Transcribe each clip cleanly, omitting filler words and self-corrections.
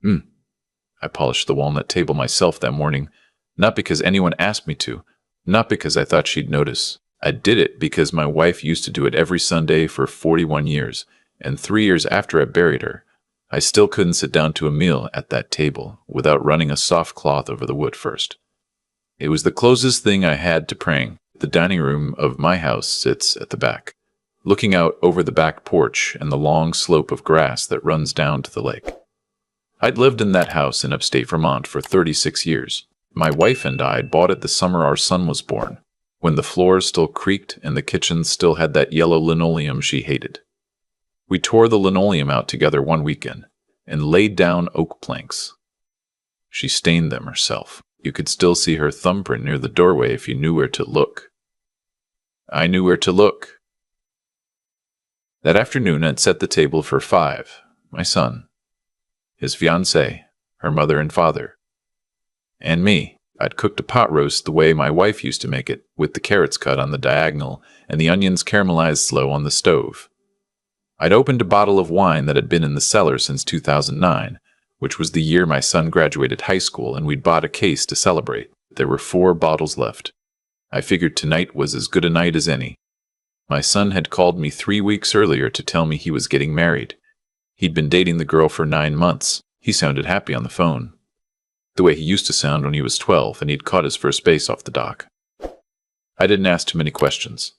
I polished the walnut table myself that morning, not because anyone asked me to, not because I thought she'd notice. I did it because my wife used to do it every Sunday for 41 years, and 3 years after I buried her, I still couldn't sit down to a meal at that table without running a soft cloth over the wood first. It was the closest thing I had to praying. The dining room of my house sits at the back, looking out over the back porch and the long slope of grass that runs down to the lake. I'd lived in that house in upstate Vermont for 36 years. My wife and I bought it the summer our son was born, when the floors still creaked and the kitchen still had that yellow linoleum she hated. We tore the linoleum out together one weekend and laid down oak planks. She stained them herself. You could still see her thumbprint near the doorway if you knew where to look. I knew where to look. That afternoon, I'd set the table for 5, my son, his fiancée, her mother and father, and me. I'd cooked a pot roast the way my wife used to make it, with the carrots cut on the diagonal and the onions caramelized slow on the stove. I'd opened a bottle of wine that had been in the cellar since 2009, which was the year my son graduated high school, and we'd bought a case to celebrate. There were 4 bottles left. I figured tonight was as good a night as any. My son had called me 3 weeks earlier to tell me he was getting married. He'd been dating the girl for 9 months. He sounded happy on the phone, the way he used to sound when he was 12 and he'd caught his first base off the dock. I didn't ask too many questions.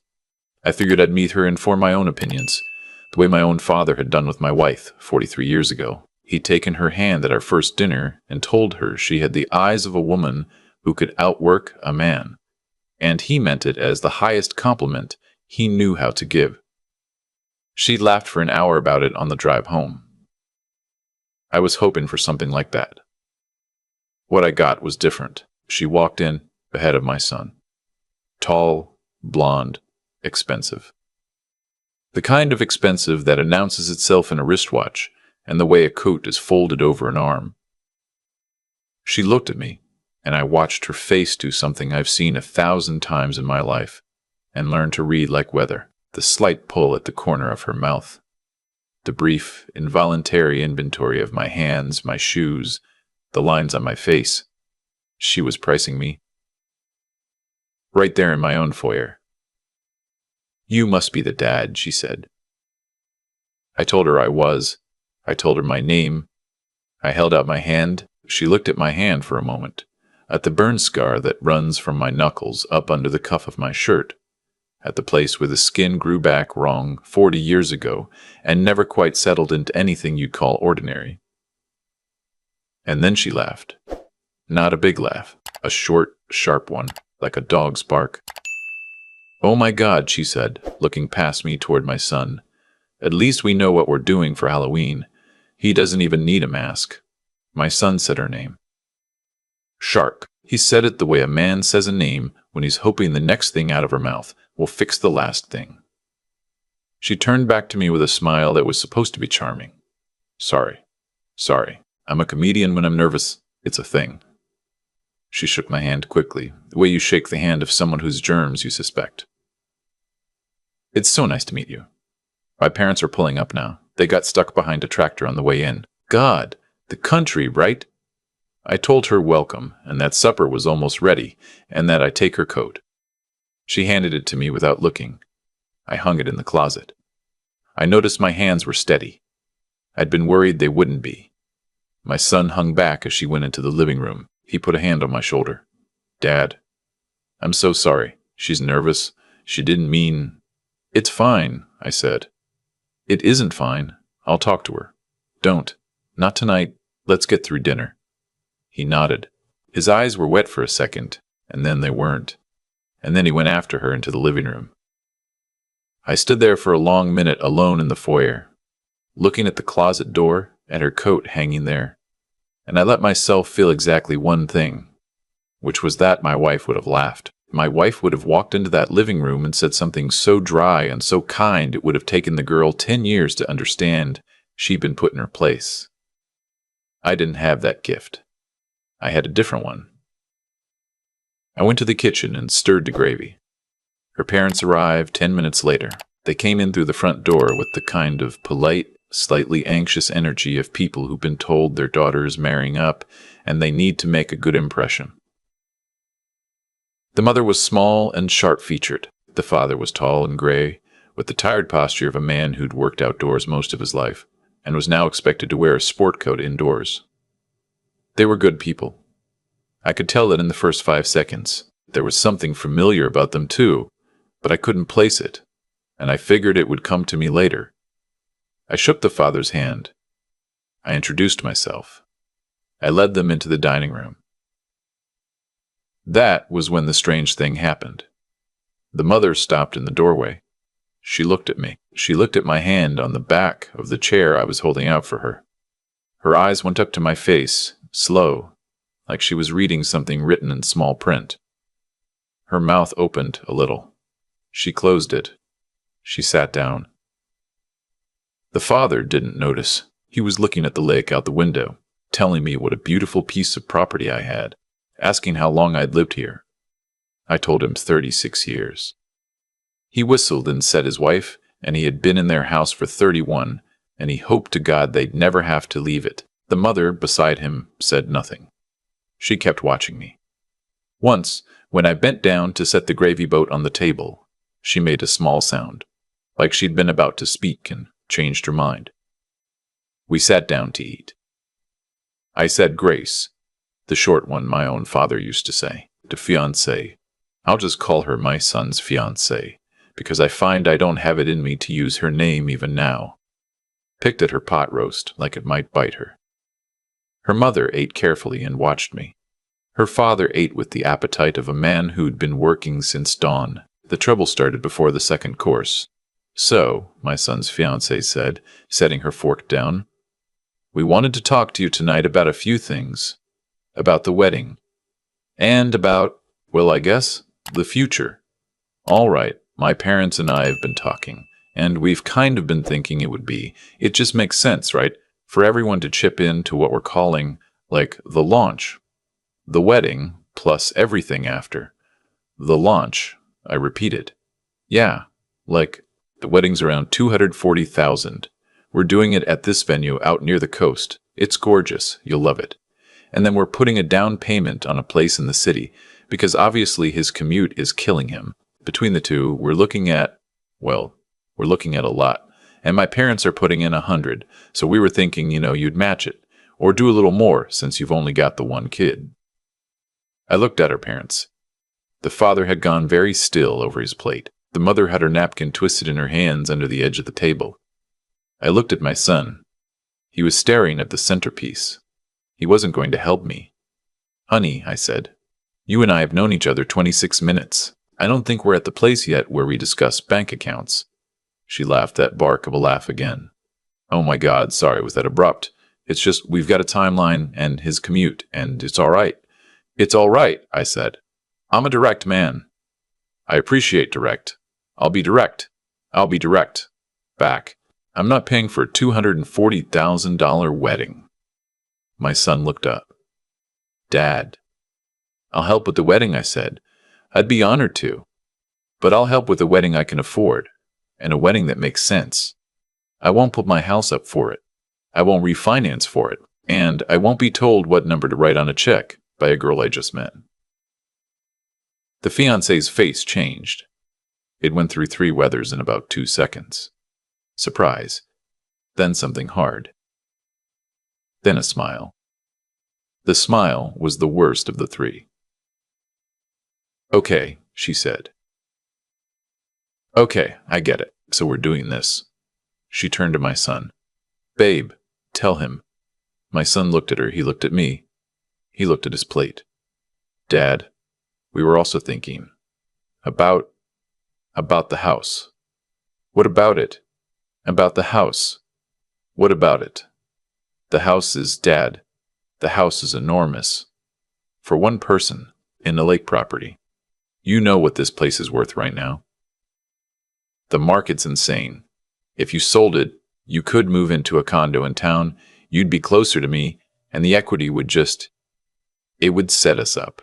I figured I'd meet her and form my own opinions, the way my own father had done with my wife 43 years ago. He'd taken her hand at our first dinner and told her she had the eyes of a woman who could outwork a man, and he meant it as the highest compliment he knew how to give. She laughed for an hour about it on the drive home. I was hoping for something like that. What I got was different. She walked in ahead of my son. Tall, blonde, expensive. The kind of expensive that announces itself in a wristwatch and the way a coat is folded over an arm. She looked at me, and I watched her face do something I've seen 1,000 times in my life and learned to read like weather. The slight pull at the corner of her mouth. The brief, involuntary inventory of my hands, my shoes, the lines on my face. She was pricing me. Right there in my own foyer. "You must be the dad," she said. I told her I was. I told her my name. I held out my hand. She looked at my hand for a moment, at the burn scar that runs from my knuckles up under the cuff of my shirt, at the place where the skin grew back wrong 40 years ago and never quite settled into anything you'd call ordinary. And then she laughed. Not a big laugh, a short, sharp one, like a dog's bark. "Oh my God," she said, looking past me toward my son. "At least we know what we're doing for Halloween. He doesn't even need a mask." My son said her name. Shark. He said it the way a man says a name when he's hoping the next thing out of her mouth will fix the last thing. She turned back to me with a smile that was supposed to be charming. Sorry. I'm a comedian when I'm nervous. It's a thing." She shook my hand quickly, the way you shake the hand of someone whose germs you suspect. "It's so nice to meet you. My parents are pulling up now. They got stuck behind a tractor on the way in. God, the country, right?" I told her welcome, and that supper was almost ready, and that I'd take her coat. She handed it to me without looking. I hung it in the closet. I noticed my hands were steady. I'd been worried they wouldn't be. My son hung back as she went into the living room. He put a hand on my shoulder. "Dad, I'm so sorry. She's nervous. She didn't mean—" "It's fine," I said. "It isn't fine. I'll talk to her." "Don't. Not tonight. Let's get through dinner." He nodded. His eyes were wet for a second, and then they weren't. And then he went after her into the living room. I stood there for a long minute alone in the foyer, looking at the closet door and her coat hanging there, and I let myself feel exactly one thing, which was that my wife would have laughed. My wife would have walked into that living room and said something so dry and so kind it would have taken the girl 10 years to understand she'd been put in her place. I didn't have that gift. I had a different one. I went to the kitchen and stirred the gravy. Her parents arrived 10 minutes later. They came in through the front door with the kind of polite, slightly anxious energy of people who've been told their daughter is marrying up and they need to make a good impression. The mother was small and sharp-featured. The father was tall and gray, with the tired posture of a man who'd worked outdoors most of his life and was now expected to wear a sport coat indoors. They were good people. I could tell it in the first 5 seconds. There was something familiar about them too, but I couldn't place it, and I figured it would come to me later. I shook the father's hand. I introduced myself. I led them into the dining room. That was when the strange thing happened. The mother stopped in the doorway. She looked at me. She looked at my hand on the back of the chair I was holding out for her. Her eyes went up to my face, slow, like she was reading something written in small print. Her mouth opened a little. She closed it. She sat down. The father didn't notice. He was looking at the lake out the window, telling me what a beautiful piece of property I had, asking how long I'd lived here. I told him 36 years. He whistled and said his wife and he had been in their house for 31, and he hoped to God they'd never have to leave it. The mother, beside him, said nothing. She kept watching me. Once, when I bent down to set the gravy boat on the table, she made a small sound, like she'd been about to speak and changed her mind. We sat down to eat. I said grace, the short one my own father used to say, to fiancée. I'll just call her my son's fiancée, because I find I don't have it in me to use her name even now. Picked at her pot roast like it might bite her. Her mother ate carefully and watched me. Her father ate with the appetite of a man who'd been working since dawn. The trouble started before the second course. So, my son's fiancée said, setting her fork down, we wanted to talk to you tonight about a few things. About the wedding. And about, well, I guess, the future. All right, my parents and I have been talking, and we've kind of been thinking it just makes sense, right, for everyone to chip in to what we're calling, like, the launch. The wedding, plus everything after. The launch, I repeated. Yeah, like, the wedding's around $240,000. We're doing it at this venue out near the coast. It's gorgeous. You'll love it. And then we're putting a down payment on a place in the city, because obviously his commute is killing him. Between the two, we're looking at a lot. And my parents are putting in 100, so we were thinking, you'd match it. Or do a little more, since you've only got the one kid. I looked at her parents. The father had gone very still over his plate. The mother had her napkin twisted in her hands under the edge of the table. I looked at my son. He was staring at the centerpiece. He wasn't going to help me. Honey, I said, you and I have known each other 26 minutes. I don't think we're at the place yet where we discuss bank accounts. She laughed that bark of a laugh again. Oh my God, sorry, was that abrupt? It's just we've got a timeline and his commute, and it's all right. It's all right, I said. I'm a direct man. I appreciate direct. I'll be direct. I'll be direct. Back. I'm not paying for a $240,000 wedding. My son looked up. Dad. I'll help with the wedding, I said. I'd be honored to. But I'll help with a wedding I can afford, and a wedding that makes sense. I won't put my house up for it. I won't refinance for it, and I won't be told what number to write on a check by a girl I just met. The fiancé's face changed. It went through 3 weathers in about 2 seconds. Surprise. Then something hard. Then a smile. The smile was the worst of the 3. Okay, she said. Okay, I get it. So we're doing this. She turned to my son. Babe, tell him. My son looked at her. He looked at me. He looked at his plate. Dad, we were also thinking. About the house. What about it? About the house. What about it? The house is, Dad. The house is enormous. For one person, in a lake property. You know what this place is worth right now. The market's insane. If you sold it, you could move into a condo in town, you'd be closer to me, and the equity would it would set us up.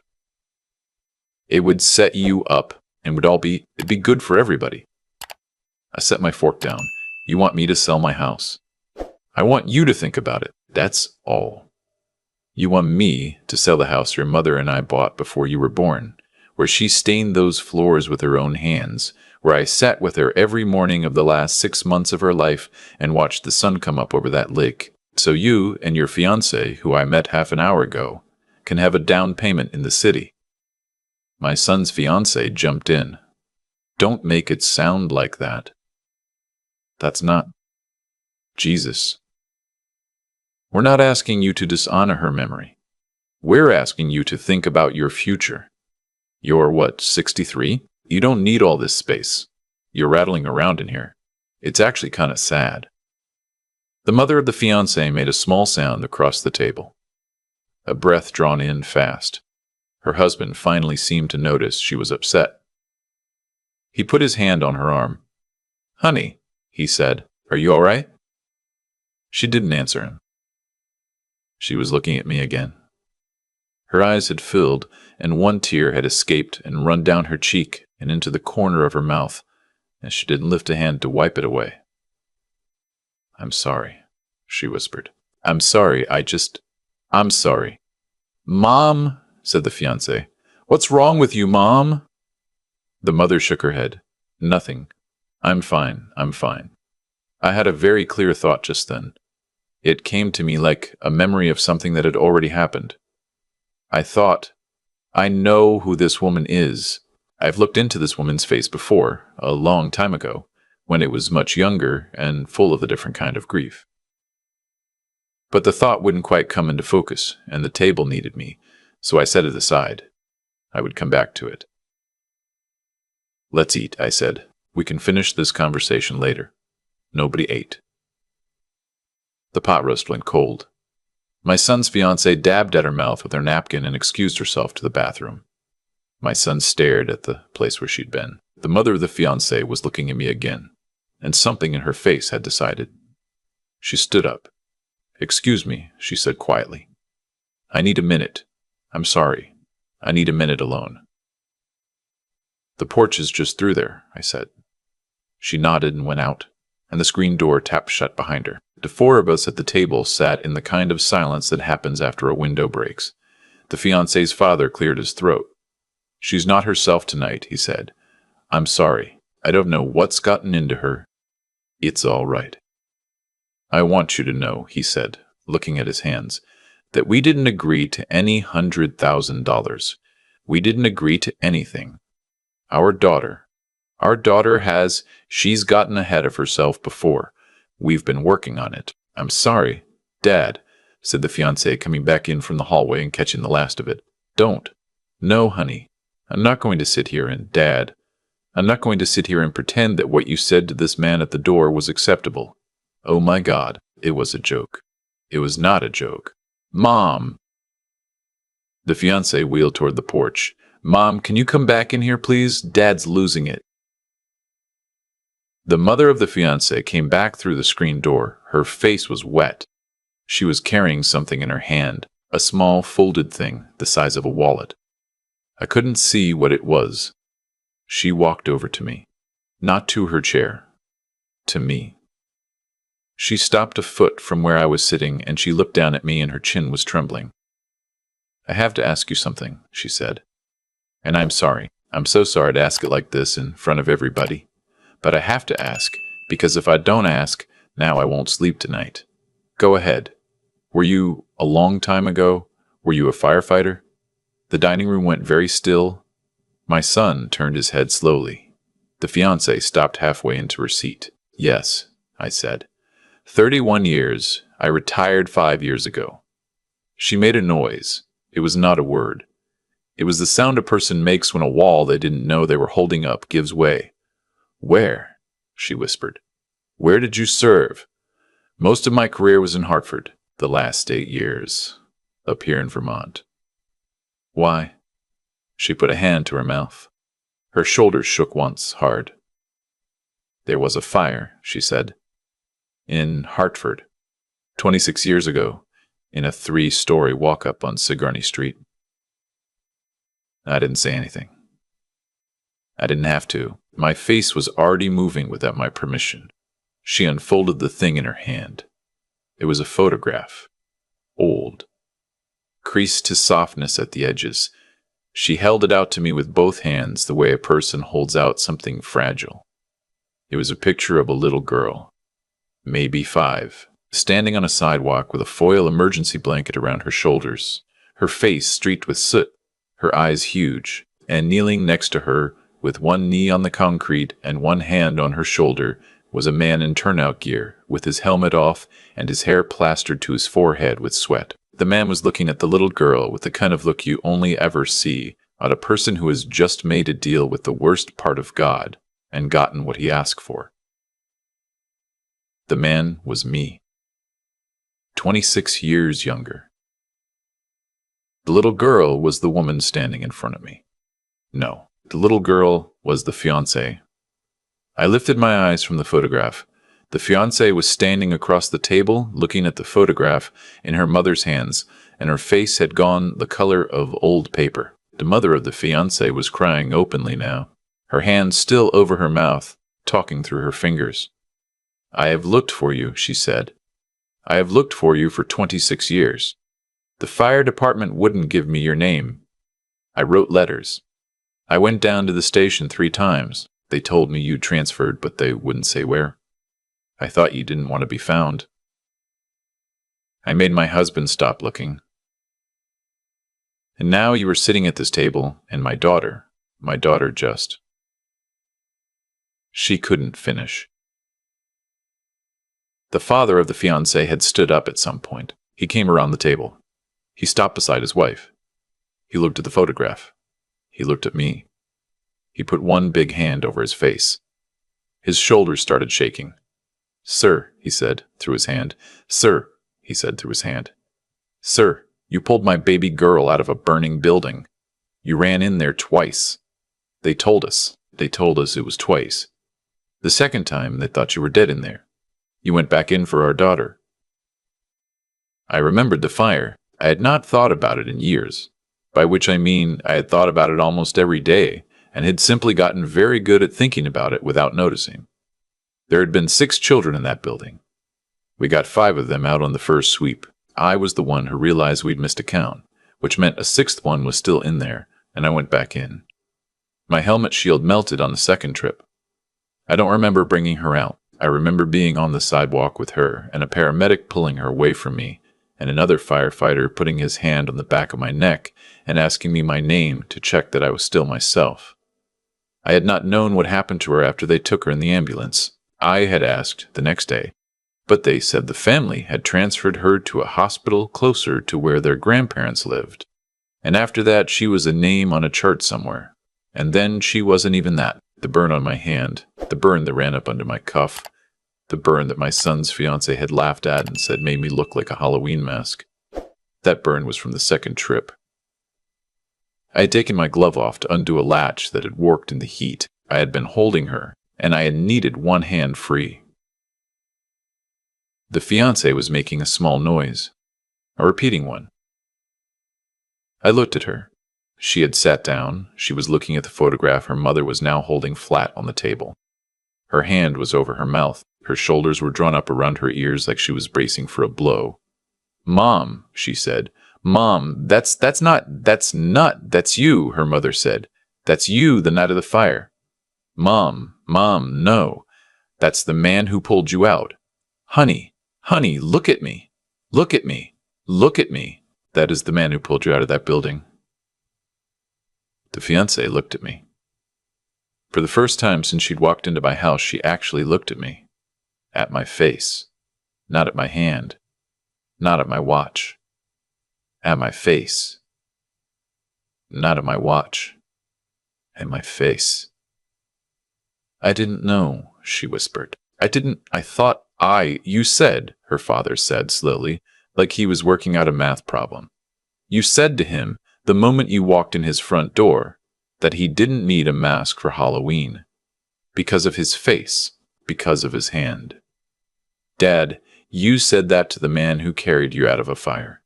It would set you up, and it'd be good for everybody. I set my fork down. You want me to sell my house? I want you to think about it. That's all. You want me to sell the house your mother and I bought before you were born, where she stained those floors with her own hands, where I sat with her every morning of the last 6 months of her life and watched the sun come up over that lake, so you and your fiancé, who I met half an hour ago, can have a down payment in the city. My son's fiancé jumped in. Don't make it sound like that. That's not Jesus. We're not asking you to dishonor her memory. We're asking you to think about your future. You're what, 63? You don't need all this space. You're rattling around in here. It's actually kind of sad. The mother of the fiancé made a small sound across the table. A breath drawn in fast. Her husband finally seemed to notice she was upset. He put his hand on her arm. "Honey," he said, "are you all right?" She didn't answer him. She was looking at me again. Her eyes had filled, and one tear had escaped and run down her cheek and into the corner of her mouth, and she didn't lift a hand to wipe it away. "I'm sorry," she whispered. "I'm sorry, I'm sorry." "Mom," said the fiancé. "What's wrong with you, Mom?" The mother shook her head. "Nothing. I'm fine. I had a very clear thought just then. It came to me like a memory of something that had already happened. I thought, I know who this woman is. I've looked into this woman's face before, a long time ago, when it was much younger and full of a different kind of grief. But the thought wouldn't quite come into focus, and the table needed me, so I set it aside. I would come back to it. "Let's eat," I said. "We can finish this conversation later." Nobody ate. The pot roast went cold. My son's fiancée dabbed at her mouth with her napkin and excused herself to the bathroom. My son stared at the place where she'd been. The mother of the fiancé was looking at me again, and something in her face had decided. She stood up. "Excuse me," she said quietly. "I need a minute. I'm sorry. I need a minute alone." "The porch is just through there," I said. She nodded and went out, and the screen door tapped shut behind her. The four of us at the table sat in the kind of silence that happens after a window breaks. The fiancé's father cleared his throat. "She's not herself tonight," he said. "I'm sorry. I don't know what's gotten into her. It's all right." "I want you to know," he said, looking at his hands, "that we didn't agree to any $100,000. We didn't agree to anything. Our daughter she's gotten ahead of herself before. We've been working on it." "I'm sorry, Dad," said the fiancé, coming back in from the hallway and catching the last of it. "Don't. No, honey. I'm not going to sit here and, Dad, I'm not going to sit here and pretend that what you said to this man at the door was acceptable. Oh my God, it was a joke. It was not a joke. Mom!" The fiancé wheeled toward the porch. "Mom, can you come back in here, please? Dad's losing it." The mother of the fiancé came back through the screen door. Her face was wet. She was carrying something in her hand, a small folded thing the size of a wallet. I couldn't see what it was. She walked over to me, not to her chair, to me. She stopped a foot from where I was sitting, and she looked down at me, and her chin was trembling. "I have to ask you something," she said. "And I'm sorry. I'm so sorry to ask it like this in front of everybody. But I have to ask, because if I don't ask, now I won't sleep tonight. Go ahead. Were you, a long time ago, were you a firefighter?" The dining room went very still. My son turned his head slowly. The fiancé stopped halfway into her seat. "Yes," I said. 31 years. I retired 5 years ago." She made a noise. It was not a word. It was the sound a person makes when a wall they didn't know they were holding up gives way. "Where?" she whispered. "Where did you serve?" "Most of my career was in Hartford, the last 8 years, up here in Vermont." "Why?" She put a hand to her mouth. Her shoulders shook once, hard. "There was a fire," she said, "in Hartford, 26 years ago, in a 3-story walk-up on Sigourney Street." I didn't say anything. I didn't have to. My face was already moving without my permission. She unfolded the thing in her hand. It was a photograph. Old. Creased to softness at the edges. She held it out to me with both hands, the way a person holds out something fragile. It was a picture of a little girl, maybe 5, standing on a sidewalk with a foil emergency blanket around her shoulders, her face streaked with soot, her eyes huge, and kneeling next to her, with one knee on the concrete and one hand on her shoulder, was a man in turnout gear, with his helmet off and his hair plastered to his forehead with sweat. The man was looking at the little girl with the kind of look you only ever see on a person who has just made a deal with the worst part of God and gotten what he asked for. The man was me. 26 years younger. The little girl was the woman standing in front of me. No, the little girl was the fiancée. I lifted my eyes from the photograph. The fiancée was standing across the table, looking at the photograph in her mother's hands, and her face had gone the color of old paper. The mother of the fiancé was crying openly now, her hand still over her mouth, talking through her fingers. "I have looked for you," she said. "I have looked for you for 26 years. The fire department wouldn't give me your name. I wrote letters. I went down to the station 3 times. They told me you transferred, but they wouldn't say where. I thought you didn't want to be found. I made my husband stop looking. And now you are sitting at this table, and my daughter just..." She couldn't finish. The father of the fiancée had stood up at some point. He came around the table. He stopped beside his wife. He looked at the photograph. He looked at me. He put one big hand over his face. His shoulders started shaking. "Sir," he said, through his hand. "Sir," he said through his hand. "Sir, you pulled my baby girl out of a burning building. You ran in there twice. They told us it was twice. The second time, they thought you were dead in there. You went back in for our daughter." I remembered the fire. I had not thought about it in years, by which I mean I had thought about it almost every day, and had simply gotten very good at thinking about it without noticing. There had been 6 children in that building. We got 5 of them out on the first sweep. I was the one who realized we'd missed a count, which meant a 6th one was still in there, and I went back in. My helmet shield melted on the second trip. I don't remember bringing her out. I remember being on the sidewalk with her, and a paramedic pulling her away from me, and another firefighter putting his hand on the back of my neck and asking me my name to check that I was still myself. I had not known what happened to her after they took her in the ambulance. I had asked the next day, but they said the family had transferred her to a hospital closer to where their grandparents lived. And after that, she was a name on a chart somewhere. And then she wasn't even that. The burn on my hand, the burn that ran up under my cuff, the burn that my son's fiancée had laughed at and said made me look like a Halloween mask. That burn was from the second trip. I had taken my glove off to undo a latch that had worked in the heat. I had been holding her, and I had needed one hand free. The fiancée was making a small noise, a repeating one. I looked at her. She had sat down. She was looking at the photograph her mother was now holding flat on the table. Her hand was over her mouth. Her shoulders were drawn up around her ears like she was bracing for a blow. "Mom," she said. "Mom, that's you," her mother said. "That's you the night of the fire." Mom, no. That's the man who pulled you out. Honey, look at me. Look at me. Look at me. That is the man who pulled you out of that building." The fiancée looked at me. For the first time since she'd walked into my house, she actually looked at me. At my face. Not at my hand. Not at my watch. At my face. Not at my watch. At my face. "I didn't know," she whispered. You said," her father said slowly, like he was working out a math problem. "You said to him, the moment you walked in his front door, that he didn't need a mask for Halloween. Because of his face, because of his hand. Dad, you said that to the man who carried you out of a fire."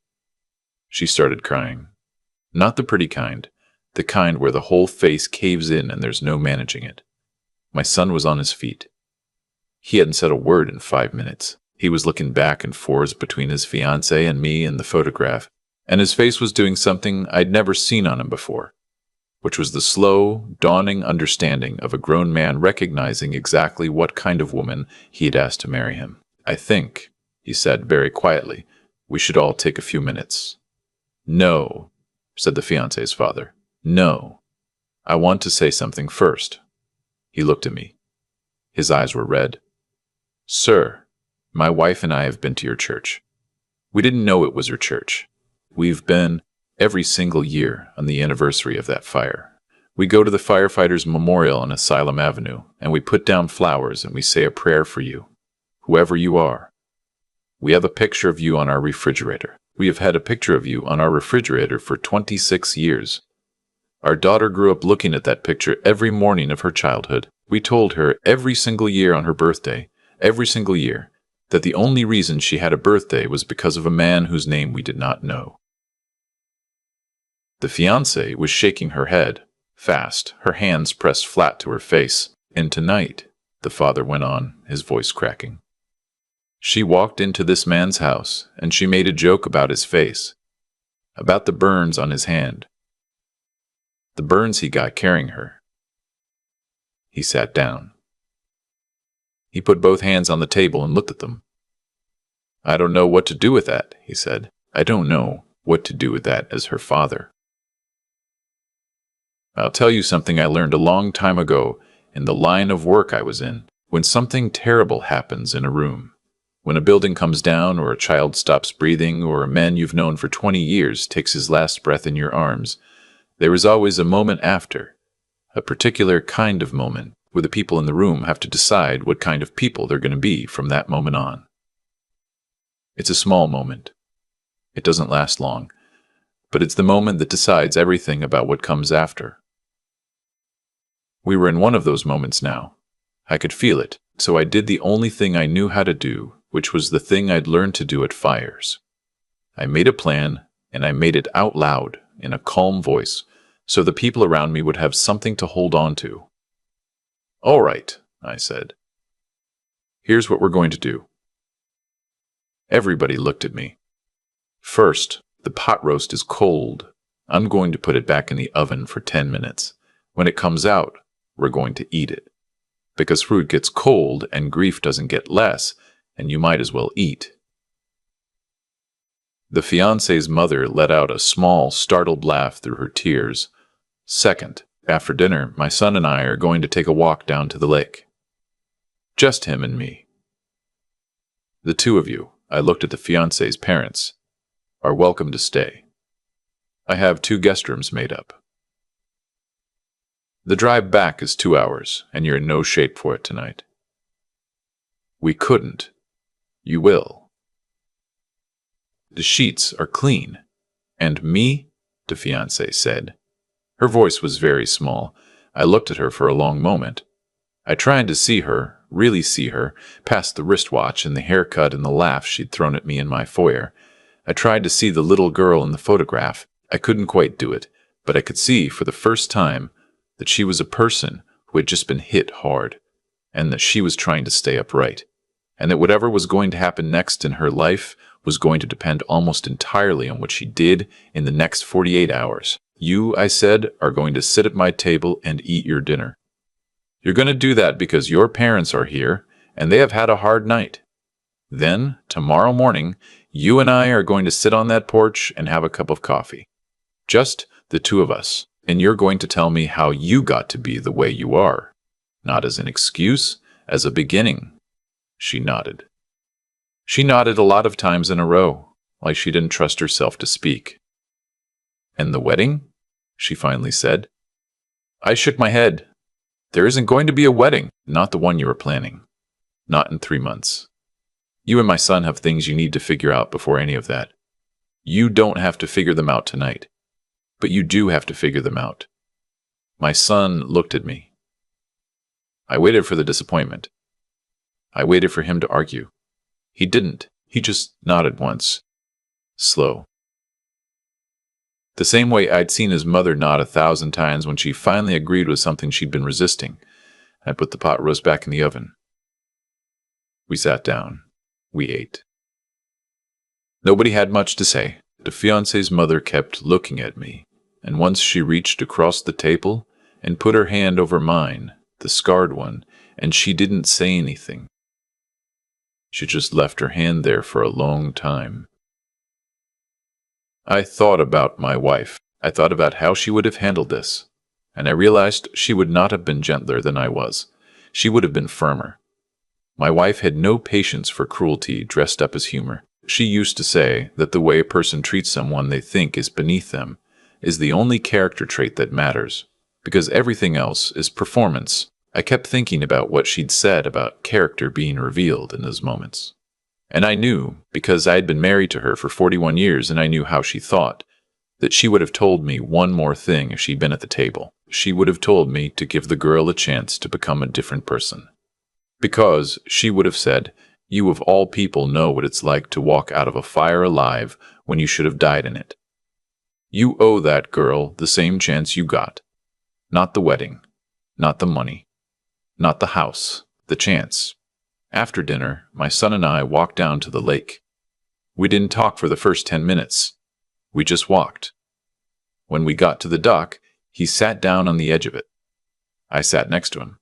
She started crying. Not the pretty kind, the kind where the whole face caves in and there's no managing it. My son was on his feet. He hadn't said a word in 5 minutes. He was looking back and forth between his fiancée and me in the photograph, and his face was doing something I'd never seen on him before, which was the slow, dawning understanding of a grown man recognizing exactly what kind of woman he had asked to marry him. "I think," he said very quietly, "we should all take a few minutes." "No," said the fiancé's father. "No. I want to say something first." He looked at me. His eyes were red. "Sir, my wife and I have been to your church. We didn't know it was your church. We've been every single year on the anniversary of that fire. We go to the firefighters' memorial on Asylum Avenue, and we put down flowers and we say a prayer for you, whoever you are. We have a picture of you on our refrigerator. We have had a picture of you on our refrigerator for 26 years. Our daughter grew up looking at that picture every morning of her childhood. We told her every single year on her birthday, every single year, that the only reason she had a birthday was because of a man whose name we did not know." The fiancée was shaking her head, fast, her hands pressed flat to her face. "And tonight," the father went on, his voice cracking, "she walked into this man's house, and she made a joke about his face, about the burns on his hand, the burns he got carrying her." He sat down. He put both hands on the table and looked at them. "I don't know what to do with that," he said. "I don't know what to do with that as her father. I'll tell you something I learned a long time ago in the line of work I was in. When something terrible happens in a room, when a building comes down or a child stops breathing or a man you've known for 20 years takes his last breath in your arms, there is always a moment after, a particular kind of moment, where the people in the room have to decide what kind of people they're going to be from that moment on. It's a small moment. It doesn't last long, but it's the moment that decides everything about what comes after. We were in one of those moments now. I could feel it, so I did the only thing I knew how to do, which was the thing I'd learned to do at fires. I made a plan, and I made it out loud, in a calm voice, so the people around me would have something to hold on to. "All right," I said. "Here's what we're going to do." Everybody looked at me. "First, the pot roast is cold. I'm going to put it back in the oven for 10 minutes. When it comes out, we're going to eat it. Because fruit gets cold and grief doesn't get less, and you might as well eat." The fiancé's mother let out a small, startled laugh through her tears. "Second, after dinner, my son and I are going to take a walk down to the lake. Just him and me. The two of you," I looked at the fiancé's parents, "are welcome to stay. I have 2 guest rooms made up. The drive back is 2 hours, and you're in no shape for it tonight." "We couldn't. You will." "The sheets are clean. And me?" the fiancée said. Her voice was very small. I looked at her for a long moment. I tried to see her, really see her, past the wristwatch and the haircut and the laugh she'd thrown at me in my foyer. I tried to see the little girl in the photograph. I couldn't quite do it, but I could see for the first time that she was a person who had just been hit hard, and that she was trying to stay upright, and that whatever was going to happen next in her life was going to depend almost entirely on what she did in the next 48 hours. "You," I said, "are going to sit at my table and eat your dinner. You're going to do that because your parents are here, and they have had a hard night. Then, tomorrow morning, you and I are going to sit on that porch and have a cup of coffee. Just the two of us. And you're going to tell me how you got to be the way you are. Not as an excuse, as a beginning." She nodded. She nodded a lot of times in a row, like she didn't trust herself to speak. "And the wedding?" she finally said. I shook my head. "There isn't going to be a wedding, not the one you were planning. Not in 3 months. You and my son have things you need to figure out before any of that. You don't have to figure them out tonight, but you do have to figure them out." My son looked at me. I waited for the disappointment. I waited for him to argue. He didn't. He just nodded once. Slow. The same way I'd seen his mother nod 1,000 times when she finally agreed with something she'd been resisting. I put the pot roast back in the oven. We sat down. We ate. Nobody had much to say. The fiancé's mother kept looking at me, and once she reached across the table and put her hand over mine, the scarred one, and she didn't say anything. She just left her hand there for a long time. I thought about my wife. I thought about how she would have handled this, and I realized she would not have been gentler than I was. She would have been firmer. My wife had no patience for cruelty dressed up as humor. She used to say that the way a person treats someone they think is beneath them is the only character trait that matters, because everything else is performance. I kept thinking about what she'd said about character being revealed in those moments. And I knew, because I had been married to her for 41 years and I knew how she thought, that she would have told me one more thing if she'd been at the table. She would have told me to give the girl a chance to become a different person. Because she would have said, "You of all people know what it's like to walk out of a fire alive when you should have died in it. You owe that girl the same chance you got. Not the wedding, not the money, not the house, the chance." After dinner, my son and I walked down to the lake. We didn't talk for the first 10 minutes. We just walked. When we got to the dock, he sat down on the edge of it. I sat next to him.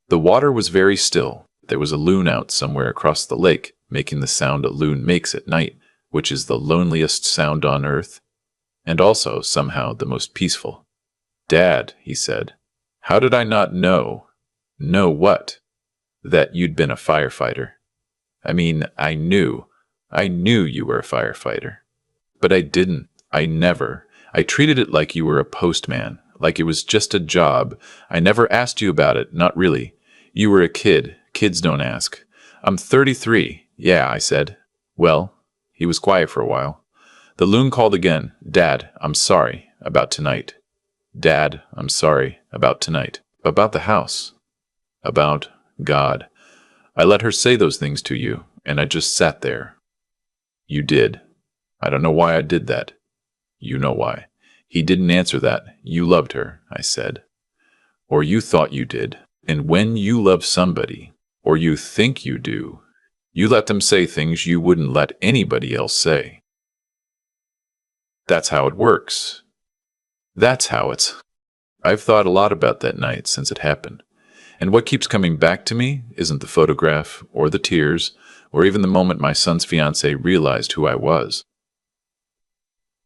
The water was very still. There was a loon out somewhere across the lake, making the sound a loon makes at night, which is the loneliest sound on earth, and also, somehow, the most peaceful. "Dad," he said, "how did I not know?" "Know what?" "That you'd been a firefighter." "I mean, I knew you were a firefighter. But I didn't. I treated it like you were a postman, like it was just a job. I never asked you about it, not really. You were a kid. Kids don't ask." "I'm 33. "Yeah," I said. "Well," he was quiet for a while. The loon called again. "Dad, I'm sorry about tonight. Dad, I'm sorry about tonight. About the house. About God. I let her say those things to you, and I just sat there." "You did. I don't know why I did that." "You know why." He didn't answer that. "You loved her," I said. "Or you thought you did. And when you love somebody, or you think you do, you let them say things you wouldn't let anybody else say. That's how it works. That's how it's. I've thought a lot about that night since it happened. And what keeps coming back to me isn't the photograph, or the tears, or even the moment my son's fiancée realized who I was.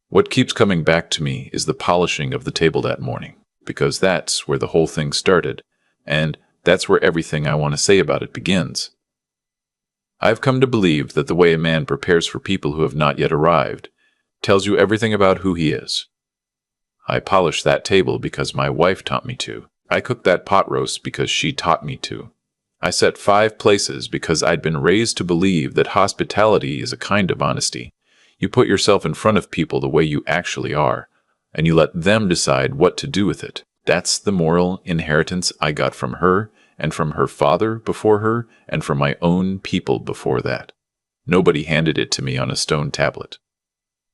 What keeps coming back to me is the polishing of the table that morning, because that's where the whole thing started, and that's where everything I want to say about it begins. I've come to believe that the way a man prepares for people who have not yet arrived tells you everything about who he is. I polished that table because my wife taught me to. I cooked that pot roast because she taught me to. I set 5 places because I'd been raised to believe that hospitality is a kind of honesty. You put yourself in front of people the way you actually are, and you let them decide what to do with it. That's the moral inheritance I got from her, and from her father before her, and from my own people before that. Nobody handed it to me on a stone tablet.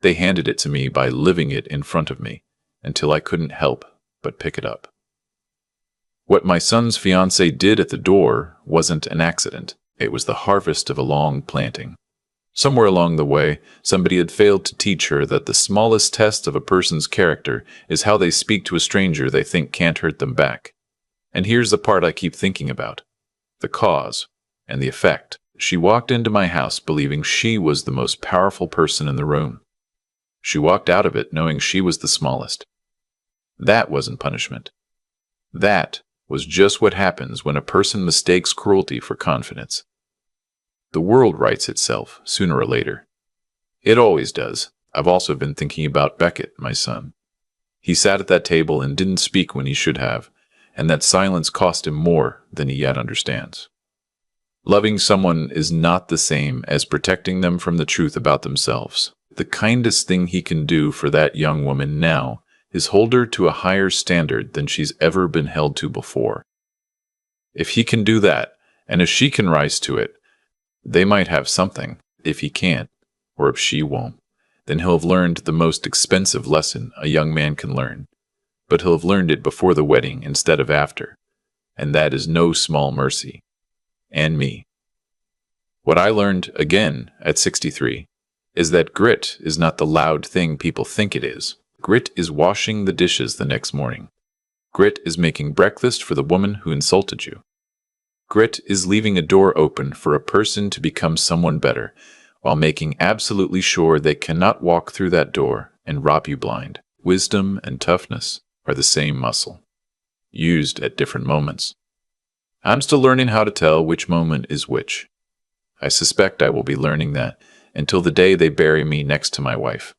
They handed it to me by living it in front of me, until I couldn't help but pick it up. What my son's fiancée did at the door wasn't an accident. It was the harvest of a long planting. Somewhere along the way, somebody had failed to teach her that the smallest test of a person's character is how they speak to a stranger they think can't hurt them back. And here's the part I keep thinking about: the cause and the effect. She walked into my house believing she was the most powerful person in the room. She walked out of it knowing she was the smallest. That wasn't punishment. That was just what happens when a person mistakes cruelty for confidence. The world rights itself sooner or later. It always does. I've also been thinking about Beckett, my son. He sat at that table and didn't speak when he should have, and that silence cost him more than he yet understands. Loving someone is not the same as protecting them from the truth about themselves. The kindest thing he can do for that young woman now is hold her to a higher standard than she's ever been held to before. If he can do that, and if she can rise to it, they might have something. If he can't, or if she won't, then he'll have learned the most expensive lesson a young man can learn. But he'll have learned it before the wedding instead of after, and that is no small mercy. And me. What I learned again at 63 is that grit is not the loud thing people think it is. Grit is washing the dishes the next morning. Grit is making breakfast for the woman who insulted you. Grit is leaving a door open for a person to become someone better, while making absolutely sure they cannot walk through that door and rob you blind. Wisdom and toughness are the same muscle, used at different moments. I'm still learning how to tell which moment is which. I suspect I will be learning that until the day they bury me next to my wife.